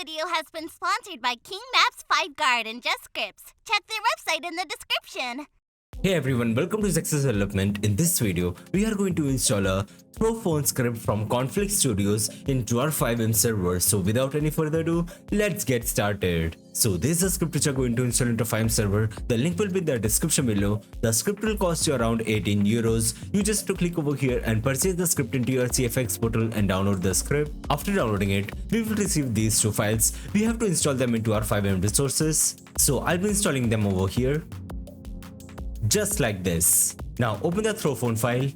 video has been sponsored by King Maps, 5Guard, and Just Scripts. Check their website in the description. Hey everyone, welcome to Zexus development. In this video, we are going to install a throw phone script from Konflict Studios into our FiveM server. So without any further ado, let's get started. So this is a script which you are going to install into FiveM server. The link will be in the description below. The script will cost you around 18 euros. You just have to click over here and purchase the script into your CFX portal and download the script. After downloading it, we will receive these two files. We have to install them into our FiveM resources. So I'll be installing them over here. Just like this. Now open the throw phone file,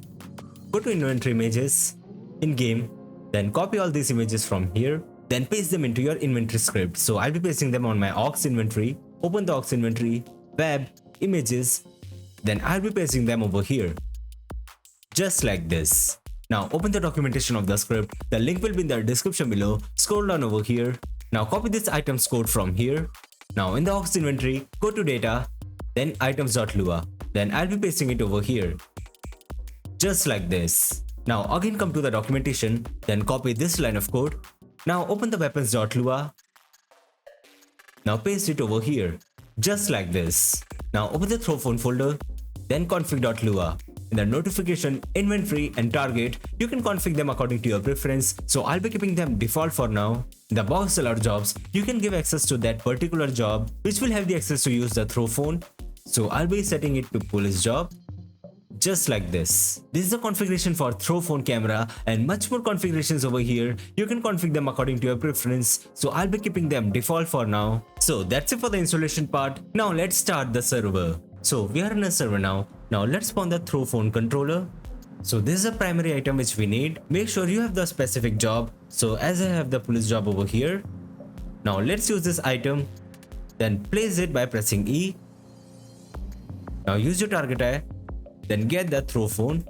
go to inventory images, in game, then copy all these images from here, then paste them into your inventory script. So I'll be pasting them on my aux inventory. Open the aux inventory, web, images, then I'll be pasting them over here. Just like this. Now open the documentation of the script. The link will be in the description below. Scroll down over here. Now copy this items code from here. Now in the aux inventory, go to data, then items.lua. Then I'll be pasting it over here. Just like this. Now again come to the documentation, then copy this line of code. Now open the weapons.lua. Now paste it over here. Just like this. Now open the throw phone folder, then config.lua. In the notification, inventory and target, you can config them according to your preference. So I'll be keeping them default for now. In the box seller jobs, you can give access to that particular job, which will have the access to use the throw phone. So I'll be setting it to police job. Just like this. This is the configuration for throw phone camera and much more configurations over here. You can configure them according to your preference. So I'll be keeping them default for now. So that's it for the installation part. Now let's start the server. So we are in a server now. Now let's spawn the throw phone controller. So this is a primary item which we need. Make sure you have the specific job. So as I have the police job over here. Now let's use this item. Then place it by pressing E. Now use your target eye, then get the throw phone.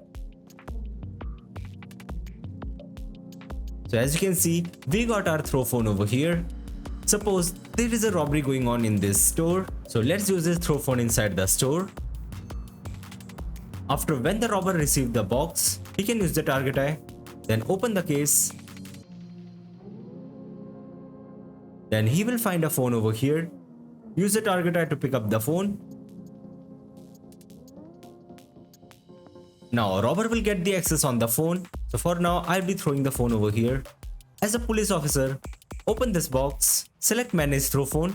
So as you can see, we got our throw phone over here. Suppose there is a robbery going on in this store. So let's use this throw phone inside the store. After when the robber received the box, he can use the target eye, then open the case. Then he will find a phone over here. Use the target eye to pick up the phone. Now a robber will get the access on the phone. So for now, I'll be throwing the phone over here. As a police officer, open this box, select manage throw phone,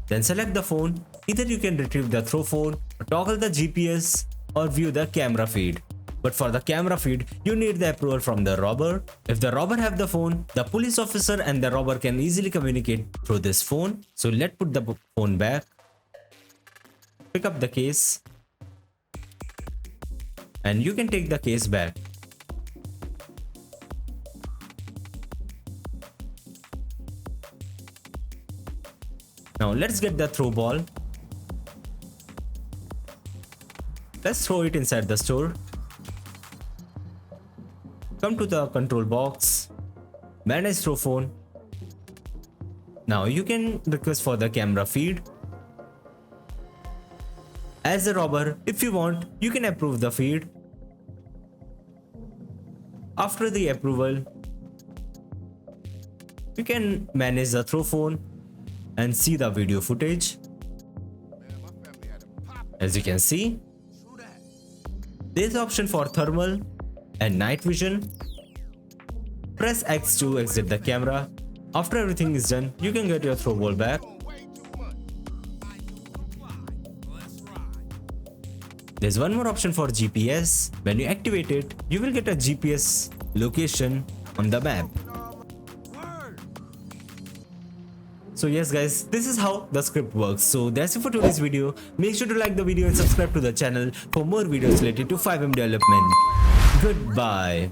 then select the phone. Either you can retrieve the throw phone, or toggle the GPS, or view the camera feed. But for the camera feed, you need the approval from the robber. If the robber have the phone, the police officer and the robber can easily communicate through this phone. So let's put the phone back, pick up the case, and you can take the case back. Now let's get the throw ball. Let's throw it inside the store. Come to the control box, manage throw phone. Now you can request for the camera feed. As a robber, if you want, you can approve the feed. After the approval, you can manage the throw phone and see the video footage. As you can see, there is option for thermal and night vision. Press X to exit the camera. After everything is done, you can get your throw ball back. There's one more option for GPS. When you activate it, you will get a GPS location on the map. So yes guys, this is how the script works. So that's it for today's video. Make sure to like the video and subscribe to the channel for more videos related to FiveM development. Goodbye.